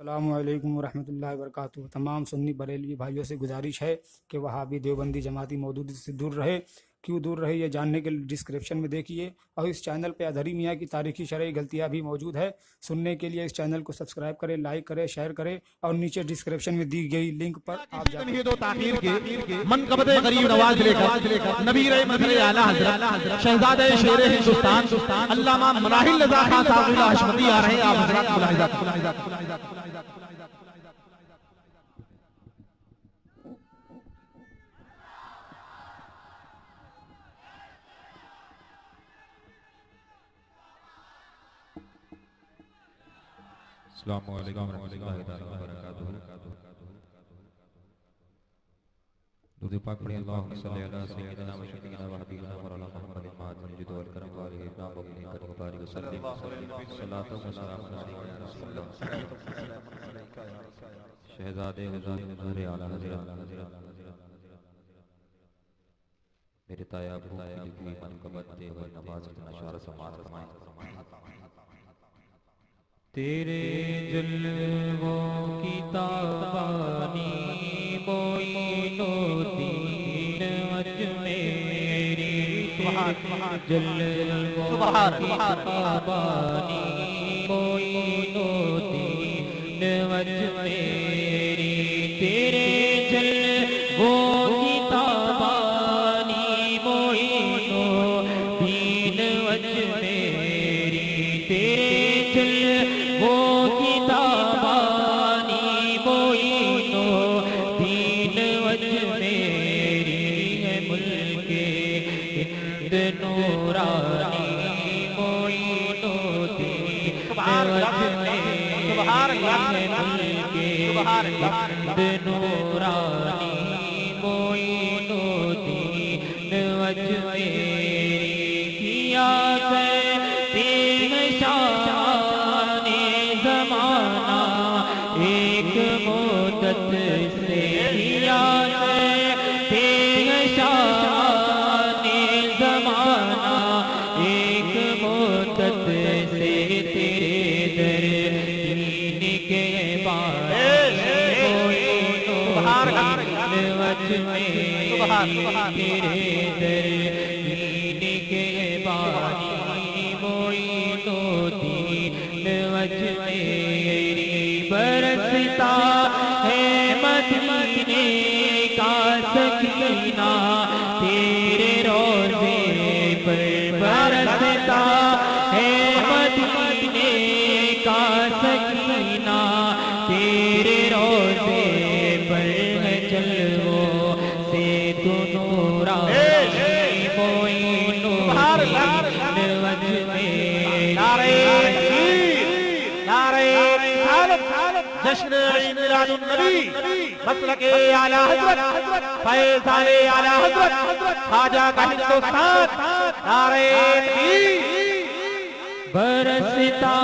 السلام علیکم ورحمۃ اللہ وبرکاتہ۔ تمام سنی بریلوی بھائیوں سے گزارش ہے کہ وہابی دیوبندی جماعتی مودودی سے دور رہے۔ کیوں دور رہے یہ جاننے کے لیے ڈسکرپشن میں دیکھیے، اور اس چینل پہ اظہری میاں کی تاریخی شرعی غلطیاں بھی موجود ہے۔ سننے کے لیے اس چینل کو سبسکرائب کریں، لائک کریں، شیئر کریں، اور نیچے ڈسکرپشن میں دی گئی لنک پر آپ جا تمہید و تاخیر کے منقبت غریب نواز لے کر نبی رحمت اعلیٰ حضرت شہزادہ شیر ہندوستان علامہ مراحل رضا خان صاحب اللہ حشمتی آ رہے ہیں۔ آپ حضرات ملاحظہ۔ السلام علیکم ورحمۃ اللہ وبرکاتہ۔ درود پاک پڑھیں، اللہم صلی علی سیدنا و شفیعنا و حبیبنا مولانا محمد ماجد الجود والکرم والہ اکرام و بنی کریم بارک وسلم صلاۃ و سلام علیک یا رسول اللہ شہزادے حضور اعلیٰ حضرت میرے تایا ابو کی منقبت دے و نماز نشار سماعت فرمائیں۔ تیرے جلووں کی تابانی معین و دین اجمیری، جلووں کی تابانی معین و دین اجمیری، تیرے جلووں کی تابانی معین و دین اجمیری، تیرے وہ کتابانی معین و دین اجمیری ہے، ملک ہند نورانی معین و دین اجمیری ہے، ملک ہند نورانی معین و دین اجمیری، کیا کرتے ہیں شان زمانہ ایک مدت سے، کیا کرتے ہیں شان زمانہ ایک مدت سے، تیرے در دین کے بانی معین و دین اجمیری، تیرے در دین کے بانی معین و دین اجمیری، برستا ہے مدینے کا سکینہ تیرے روضے پر، برستا ہے مدینے کا سکینہ تیرے روضے پر، ہے جلووں سے تو نورانی معین و دین اجمیری، جشن عید میلاد النبی مسلک اعلیٰ حضرت فیضان اعلیٰ حضرت خواجہ کا ہندوستان، نعرہ تکبیر۔ برستا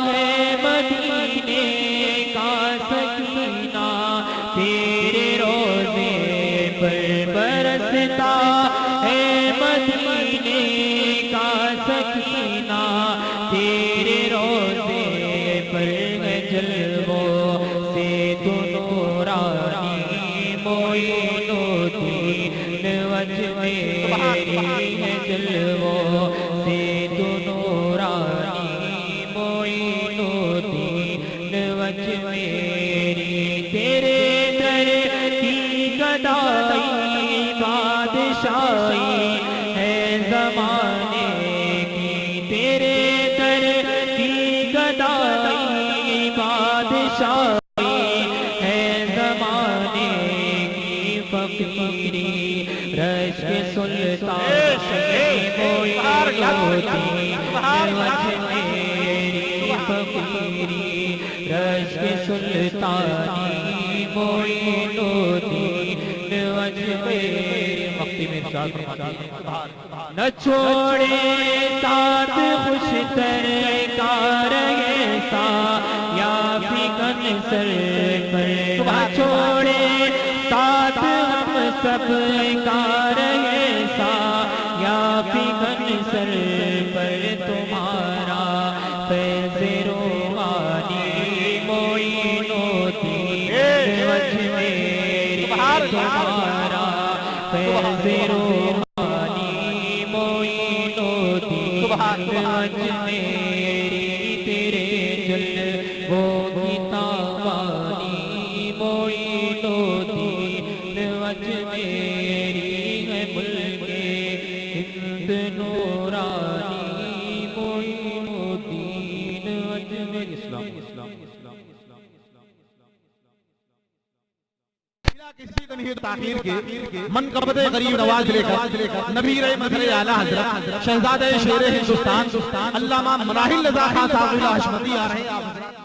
ہے مدینے کا سکینہ تیرے روضے پر، برستا ہے مدینے کا سکینہ تیرے روضے پر، ہے جلووں سے تو نورانی معین و دین اجمیری، ہے جلووں سے تو نورانی معین و دین اجمیری، تیرے در کی گدائی بادشاہی ہے زمانے کی، تیرے در کی گدائی بادشاہی ہے زمانے کی، فقیری رشک سلطانی معین و دین اجمیری، فقیری رشک سلطانی معین و دین اجمیری، مقتی میں ارشاد فرماتے ہیں، نہ چھوڑے ساتھ خوشتر کا رہے سا یا فکن سر پر، نہ چھوڑے ساتھ ہم سب کا رہے سا یا فکن سر پر، تمہارا فیض روحانی معین تمہارا فیض روحانی معین الدین اجمیری تیرے جلووں کی تابانی معین الدین اجمیری ہے ملک ہند نورانی معین الدین اجمیری اسلام کسی تمہید تاخیر کے منقبت غریب نواز لے کر نبی رحمت اعلیٰ حضرت شہزادہ شیر ہندوستان علامہ مراحل رضا خان صاحب الحشمتی آ رہے ہیں.